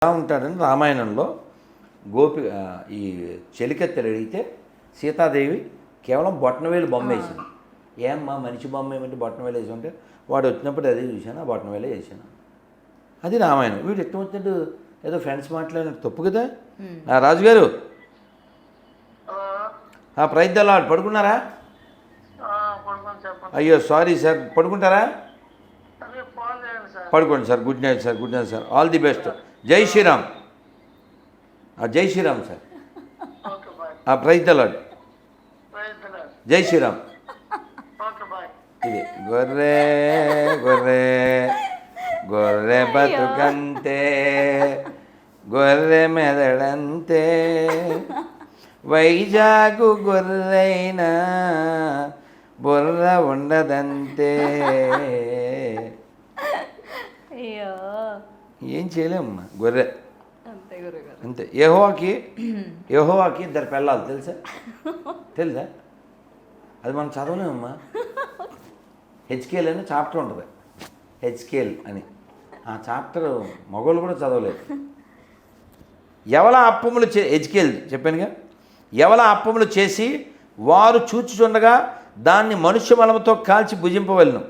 ఎలా ఉంటాడని రామాయణంలో గోపి ఈ చెలికత్తెలు అడిగితే సీతాదేవి కేవలం బొట్టనవేలు బొమ్మ వేసింది. ఏమ్మా మనిషి బొమ్మ ఏమంటే బొట్టనవేలు వేసి ఉంటే వాడు వచ్చినప్పుడు అదే చూశాను, ఆ బొట్టనవేలే వేసాను. అది రామాయణం. వీడు ఎట్టు వచ్చినట్టు ఏదో ఫ్రెండ్స్ మాట్లాడినట్టు తప్పు కదా. రాజుగారు ప్రైజ్ ద లార్డ్, పడుకున్నారా? అయ్యో సారీ సార్, పడుకుంటారా? పడుకోండి sir. Good night sir, good night sir, all the best. జై శ్రీరామ్. జై Shriram sir. Praise the lord. జై శ్రీరామ్. ఇది గొర్రె గొర్రె గొర్రె బతుకంతే, గొర్రె మెదడంతే, వైజాగు గొర్రెైనా బుర్ర ఉండదంతే. ఏం చేయలేమ్మా, గొర్రె అంతే. యెహోవాకి ఇద్దరు పిల్లలు తెలుసా? అది మనం చదవలేమమ్మా. హెచ్కేల్ అని చాప్టర్ ఉంటుంది, హెచ్కేల్ అని. ఆ చాప్టర్ మగవాళ్ళు కూడా చదవలేదు. ఎవల అప్పములు హెచ్కేల్ చెప్పానుగా. ఎవల అప్పములు చేసి వారు చూచుచుండగా దాన్ని మనుష్య మలముతో కాల్చి భుజింపవలను.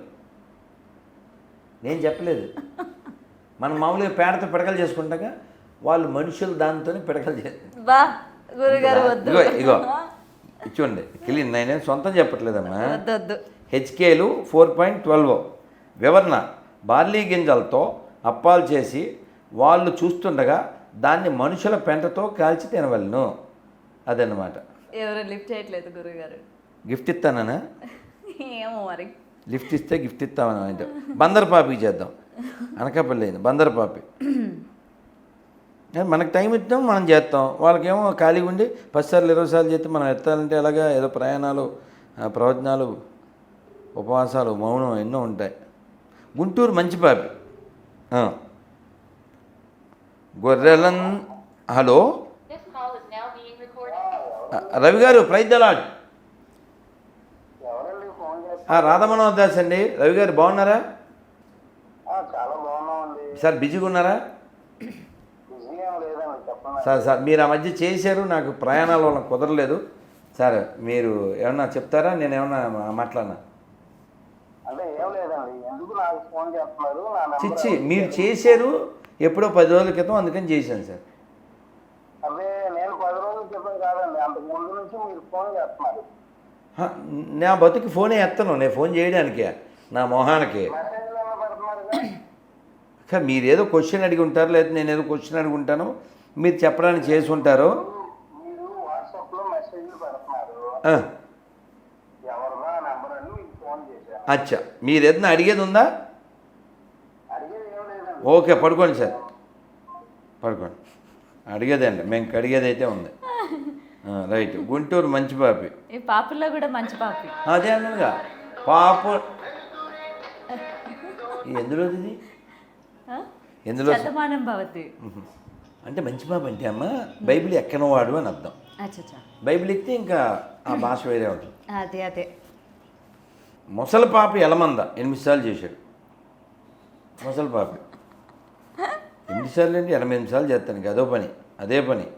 నేను చెప్పలేదు. మనం మామూలుగా పేడతో పిడకలు చేసుకుంటాగా, వాళ్ళు మనుషులు దానితోనే పిడకలు చేస్తారు. ఇగో చూడండి, క్లీన్. నేను సొంతం చెప్పట్లేదమ్మా. హెచ్కేలు 4.12 వివరణ. బార్లీ గింజలతో అప్పాలు చేసి వాళ్ళు చూస్తుండగా దాన్ని మనుషుల పెంటతో కాల్చి తినవలను. అదన్నమాట. ఎవరు లిఫ్ట్ చేయట్లేదు గురుగారు. గిఫ్ట్ ఇస్తానా? ఏమో మరి. లిఫ్ట్ ఇస్తే గిఫ్ట్ ఇస్తామని అంటే బందరపాపికి చేద్దాం. అనకాపల్లి అయింది బందరపాపి. మనకు టైం ఇస్తాం, మనం చేస్తాం. వాళ్ళకేమో ఖాళీగా ఉండి 10 సార్లు 20 సార్లు చేస్తే మనం ఎత్తాలంటే అలాగా ఏదో ప్రయాణాలు, ప్రవచనాలు, ఉపవాసాలు, మౌనం ఎన్నో ఉంటాయి. గుంటూరు మంచి పాపి. గొర్రెలన్. Hello Ravi garu, praise the lord. Radhamanohar Das అండి. రవి గారు బాగున్నారా? సార్ బిజీగా ఉన్నారా? సార్ మీరు ఆ మధ్య చేశారు, నాకు ప్రయాణాల వల్ల కుదరలేదు. సార్ మీరు ఏమన్నా చెప్తారా? నేను ఏమన్నా మాట్లాడినా? చిచ్చి, మీరు చేశారు ఎప్పుడో 10 రోజుల క్రితం, అందుకని చేశాను సార్. నా బతుకి ఫోనే ఎత్తను, నేను ఫోన్ చేయడానికే, నా మొహానికి. మీరేదో క్వశ్చన్ అడిగి ఉంటారు, లేదా నేను ఏదో క్వశ్చన్ అడిగి ఉంటాను, మీరు చెప్పడానికి చేసి ఉంటారు. అచ్చా, మీరు ఏదైనా అడిగేది ఉందా? ఓకే, పడుకోండి సార్, పడుకోండి. అడిగేదే అండి, మేము అడిగేది అయితే ఉంది. రైట్. గుంటూరు మంచి పాపి. పాపుల్లో కూడా మంచి పాపి. అదే అన్నగా పాపు. ఎందులోది? ఎందులో? శతమానం భవతి అంటే మంచి పాప అంటే అమ్మ బైబిల్ ఎక్కనవాడు అని అర్థం. బైబిల్ ఎక్కితే ఇంకా ఆ భాష వేరే ఉంటుంది. అదే. ముసలి పాప ఎలమంద 8 సార్లు చేశాడు. ముసలి పాప 8 సార్లు అంటే 88 సార్లు చేస్తాను. అదే పని.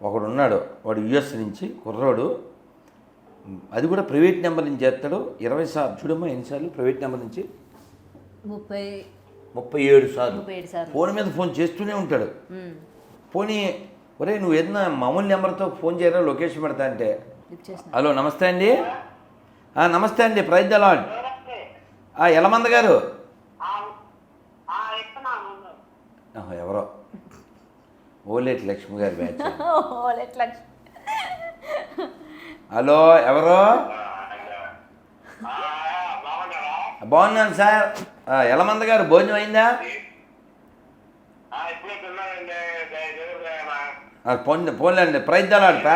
ఒకడు ఉన్నాడు, వాడు యుఎస్ నుంచి కుర్రోడు. అది కూడా ప్రైవేట్ నెంబర్ నుంచి చేస్తాడు. 20 సార్లు చూడమ్మా, ఎన్నిసార్లు ప్రైవేట్ నెంబర్ నుంచి? 37 సార్లు ఫోన్ మీద ఫోన్ చేస్తూనే ఉంటాడు. పోనీ ఒరే నువ్వు ఏదైనా మామూలు నెంబర్తో ఫోన్ చేయరా, లొకేషన్ పెడతా అంటే, హలో నమస్తే అండి. నమస్తే అండి, ప్రైజ్ ద లార్డ్. ఎలమంద గారు ఎవరో ఓలేటి లక్ష్మి గారి బ్యాచ్. హలో ఎవరో? బాగున్నాను సార్. ఎలమంద గారు భోజనం అయిందా? పోన్లేండి, ప్రైజ్ ద లార్డ్.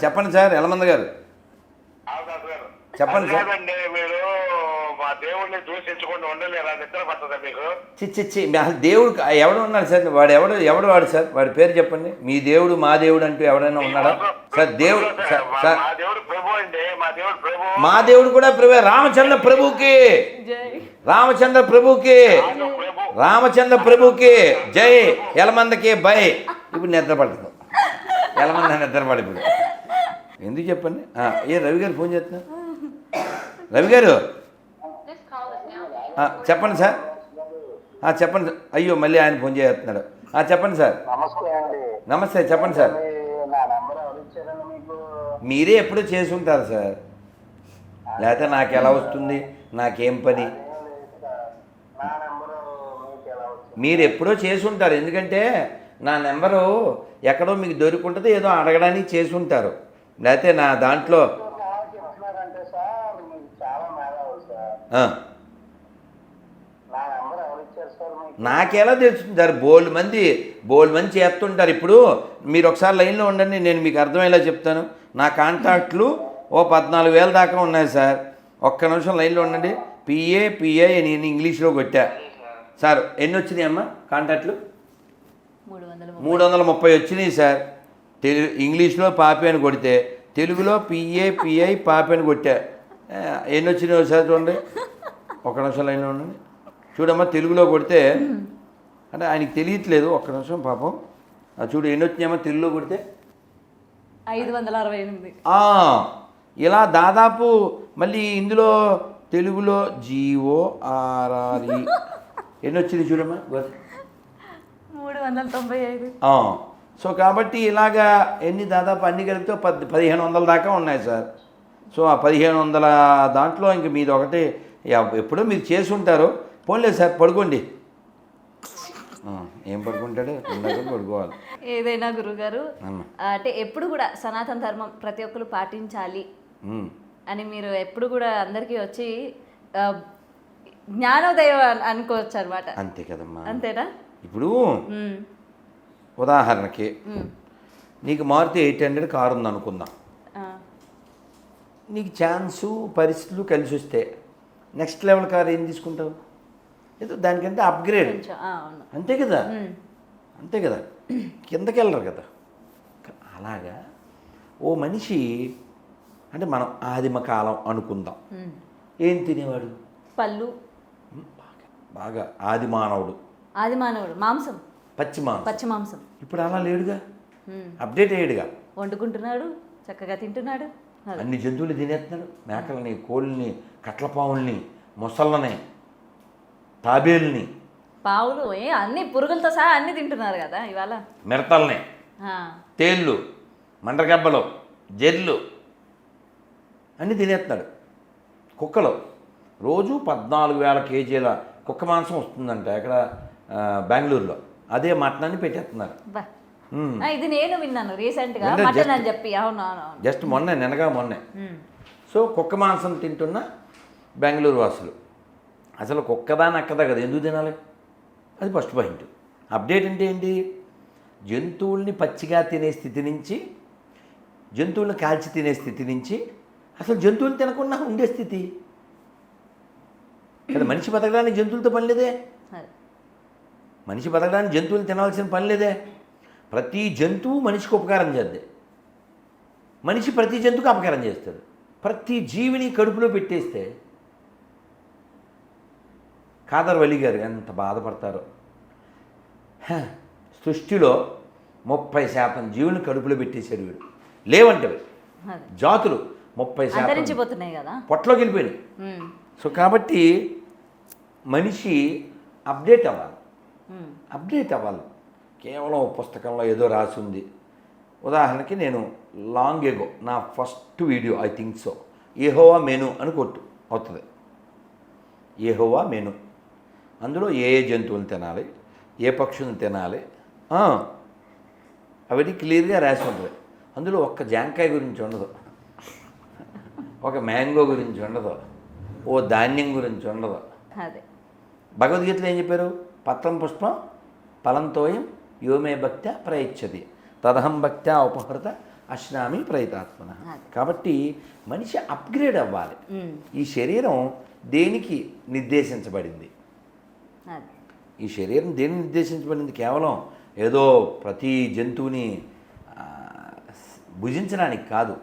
చెప్పండి సార్, ఎలమంద గారు చెప్పండి సార్. మా దేవుడిని దూషించకుండా ఉండలేరా? నిద్ర పట్టదా మీకు? చిచ్చి అసలు దేవుడు ఎవడు ఉన్నాడు సార్? ఎవడు వాడు సార్? వాడి పేరు చెప్పండి. మీ దేవుడు మా దేవుడు అంటూ ఎవడైనా ఉన్నాడా సార్? దేవుడు సార్, మా దేవుడు ప్రభు అండి, మా దేవుడు ప్రభు. మా దేవుడు కూడా ప్రభు. రామచంద్ర ప్రభుకి, జై. రామచంద్ర ప్రభుకి, ప్రభు. రామచంద్ర ప్రభుకి జై. ఎలమందకి బై. ఇప్పుడు నిద్ర పడుతుంది. ఎలమంద నిద్ర పడి ఇప్పుడు ఎందుకు చెప్పండి. రవి గారు ఫోన్ చేస్తున్నారు. రవి గారు చెప్పండి సార్. చెప్పండి సార్. అయ్యో మళ్ళీ ఆయన ఫోన్ చేస్తున్నాడు. చెప్పండి సార్. నమస్తే అండి. నమస్తే, చెప్పండి సార్. నా నెంబర్ ఎవరు ఇచ్చారండి మీకు? మీరే ఎప్పుడూ చేసి ఉంటారు సార్. లేకపోతే నాకు ఎలా వస్తుంది? నాకేం పని? నా నెంబరు మీకు ఎలా వచ్చింది? మీరు ఎప్పుడో చేసి ఉంటారు. ఎందుకంటే నా నెంబరు ఎక్కడో మీకు దొరికింటుంది, ఏదో అడగడానికి చేసి ఉంటారు. లేకపోతే నా దాంట్లో చెప్తున్నారంటే సార్ మీకు చాలా మేధావులు సార్. నా నెంబర్ ఎవరు ఇచ్చారు సార్ మీకు? నాకెలా తెలుస్తుంది సార్? బోల్డ్ మంది చేస్తుంటారు. ఇప్పుడు మీరు ఒకసారి లైన్లో ఉండండి, నేను మీకు అర్థమయ్యేలా చెప్తాను. నా కాంటాక్ట్లు ఓ 14,000 దాకా ఉన్నాయి సార్. ఒక్క నిమిషం లైన్లో ఉండండి. పిఏ నేను ఇంగ్లీష్లో కొట్టా సార్. ఎన్ని వచ్చినాయి అమ్మా కాంటాక్ట్లు? 330 వచ్చినాయి సార్. ఇంగ్లీష్లో పాపి అని కొడితే, తెలుగులో పిఐ పాపి అని కొట్టా. ఎన్ని వచ్చినాయి సార్ చూడండి. ఒక్క నిమిషం లైన్లో ఉండండి. చూడమ్మా, తెలుగులో కొడితే అంటే ఆయనకి తెలియట్లేదు. ఒక్క నిమిషం పాపం. చూడు ఎన్ని వచ్చినాయమ్మా తెలుగులో కొడితే. 568. ఇలా దాదాపు మళ్ళీ ఇందులో తెలుగులో GORRE ఎన్ని వచ్చింది చూడమ్మా. 395. సో కాబట్టి ఇలాగా ఎన్ని దాదాపు అన్ని కలిపితే 1,500 దాకా ఉన్నాయి సార్. సో ఆ 1,500 దాంట్లో ఇంక మీది ఒకటి ఎప్పుడో మీరు చేసి ఉంటారు. పోన్లేదు సార్, పడుకోండి. ఏం పడుకుంటాడు? పడుకోవాలి. ఏదైనా గురుగారు అంటే ఎప్పుడు కూడా సనాతన ధర్మం ప్రతి ఒక్కరు పాటించాలి అని మీరు ఎప్పుడు కూడా అందరికీ వచ్చి జ్ఞానోదయం అనుకోవచ్చు అనమాట. అంతే కదమ్మా. అంతేనా? ఇప్పుడు ఉదాహరణకి నీకు మారుతి 800 కారు ఉంది అనుకుందాం. నీకు ఛాన్సు పరిస్థితులు కలిసి వస్తే నెక్స్ట్ లెవెల్ కారు ఏం తీసుకుంటావు? ఏదో దానికంటే అప్గ్రేడ్. అంతే కదా, అంతే కదా. కిందకి వెళ్ళరు కదా. అలాగా ఓ మనిషి అంటే మనం ఆదిమ కాలం అనుకుందాం. ఏం తినేవాడు? పళ్ళు. బాగా ఆదిమానవుడు. మాంసం, పచ్చి మాంసం. ఇప్పుడు అలా లేడుగా, అప్డేట్ అయ్యాడుగా. వండుకుంటున్నాడు, చక్కగా తింటున్నాడు. అన్ని జంతువులు తినేస్తున్నాడు. మేకల్ని, కోళ్ళని, కట్లపావుల్ని, మొసళ్ళని, తాబేల్ని, పావులు, అన్ని పురుగులతో సహా అన్ని తింటున్నారు కదా ఇవాళ. మిడతల్ని, తేళ్ళు, మండ్రగబ్బలు, జెర్లు అన్నీ తినేస్తున్నాడు. కుక్కలు రోజు 14,000 కేజీల కుక్క మాంసం వస్తుందంట ఎక్కడ బెంగళూరులో. అదే మటనాన్ని పెట్టేస్తున్నారు. ఇది నేను విన్నాను రీసెంట్గా మటన్ అని చెప్పి. అవును, జస్ట్ మొన్నే. సో కుక్క మాంసం తింటున్న బెంగళూరు వాసులు. అసలు కుక్కదా నక్కదా కదా, ఎందుకు తినాలి? అది ఫస్ట్ పాయింట్. అప్డేట్ అంటే ఏంటి? జంతువుల్ని పచ్చిగా తినే స్థితి నుంచి, జంతువుల్ని కాల్చి తినే స్థితి నుంచి అసలు జంతువులు తినకుండా ఉండే స్థితి కదా. మనిషి బతకడానికి జంతువులతో పని లేదే. మనిషి బతకడానికి జంతువులు తినాల్సిన పని లేదే. ప్రతి జంతువు మనిషికి ఉపకారం చేద్దే. మనిషి ప్రతి జంతువుకి అపకారం చేస్తాడు. ప్రతి జీవిని కడుపులో పెట్టేస్తే ఖాదర్ వలి గారు ఎంత బాధపడతారో. సృష్టిలో 30% జీవులను కడుపులో పెట్టేశాడు వీడు. లేవంటే జాతులు 30% కదా, పొట్టలోకి వెళ్ళిపోయినాయి. సో కాబట్టి మనిషి అప్డేట్ అవ్వాలి. కేవలం పుస్తకంలో ఏదో రాసి ఉంది. ఉదాహరణకి నేను లాంగ్ ఎగో నా first video I think so Jehovah menu అని కొట్టు అవుతుంది. యెహోవా మెను, అందులో ఏ జంతువులు తినాలి, ఏ పక్షులను తినాలి అవన్నీ క్లియర్గా రాసి ఉంటుంది. అందులో ఒక్క జాంకాయ గురించి ఉండదు, ఒక మ్యాంగో గురించి ఉండదు, ఓ ధాన్యం గురించి ఉండదు. భగవద్గీతలో ఏం చెప్పారు? పత్రం పుష్పం ఫలంతోయం యోమే భక్త్యా ప్రయచ్చతి తదహం భక్త్యా ఉపహృత అశ్నామి ప్రయతాత్మన. కాబట్టి మనిషి అప్గ్రేడ్ అవ్వాలి. ఈ శరీరం దేనికి నిర్దేశించబడింది? అది ఈ శరీరం దేనికి నిర్దేశించబడింది? కేవలం ఏదో ప్రతి జంతువుని భుజించడానికి కాదు,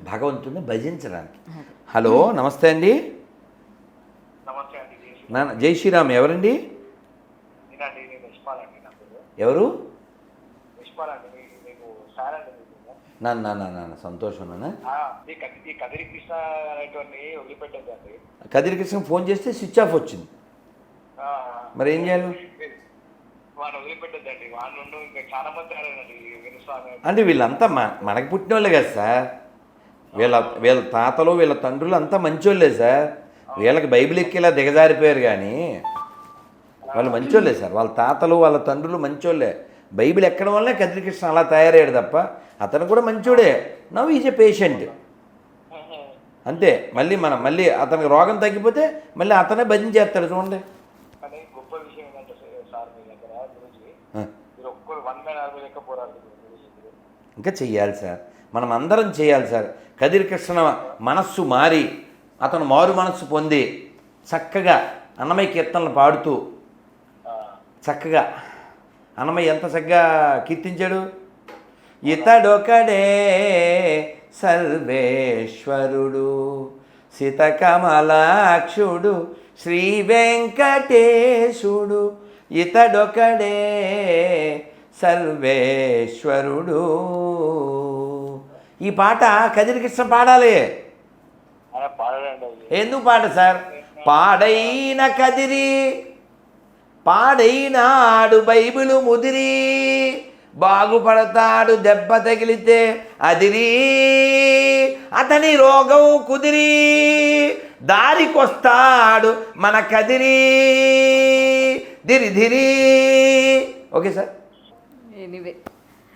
భగవంతుని భజించడానికి. హలో, నమస్తే అండి. నమస్తే అండి. నాన్న జై శ్రీరామ్. ఎవరండి? నేనండి, నేను యశ్పాల్ అండి. నా పేరు ఎవరు? యశ్పాల్ అండి. మీకు సార్ అండి. నాన్న సంతోషం నాన్న. ఈ కదిరి కృష్ణ అనేటువంటి వదిలిపెట్టద్దండి. కదిరి కృష్ణ ఫోన్ చేస్తే స్విచ్ ఆఫ్ వచ్చింది. మరి ఏం చేయాలి? వాడిని వదిలిపెట్టద్దండి. వాడి నుండి ఇంకా చాలా మంది ఆడారండి వినుస్వామి. అంటే వీళ్ళంతా మనకి పుట్టిన వాళ్ళే కదా సార్. వీళ్ళ తాతలు వీళ్ళ తండ్రులు అంతా మంచోళ్ళే సార్. వీళ్ళకి బైబిల్ ఎక్కేలా దిగజారిపోయారు కానీ వాళ్ళు మంచోళ్ళే సార్. వాళ్ళ తాతలు వాళ్ళ తండ్రులు మంచోళ్ళే. బైబిల్ ఎక్కడం వల్లే కదిరి కృష్ణ అలా తయారయ్యాడు తప్ప అతను కూడా మంచోడే. నవ్ ఈజ్ ఏ పేషెంట్ అంతే. మళ్ళీ అతనికి రోగం తగ్గిపోతే మళ్ళీ అతనే భజించేస్తాడు. చూడండి. కానీ గొప్ప విషయం ఏంటంటే సార్ మీ దగ్గర గురించి మీరు ఒక్కరు 1 man army లెక్క పోరాడు. ఇంకా చెయ్యాలి సార్, మనం అందరం చేయాలి సార్. కదిరి కృష్ణ మనస్సు మారి అతను మారు మనస్సు పొంది చక్కగా అన్నమయ్య కీర్తనలు పాడుతూ చక్కగా అన్నమయ్య ఎంత చక్కగా కీర్తించాడు. ఇతడొకడే సర్వేశ్వరుడు సితకమలాక్షుడు శ్రీ వెంకటేశుడు, ఇతడొకడే సర్వేశ్వరుడు. ఈ పాట కదిరి కృష్ణ పాడాలి. ఎందుకు పాట సార్? పాడైన కదిరి పాడైనాడు బైబిలు ముదిరి, బాగుపడతాడు దెబ్బ తగిలితే అదిరి, అతని రోగం కుదిరి, దారికొస్తాడు మన కదిరి ధిరి ధిరి. Okay sir. ఎనీవే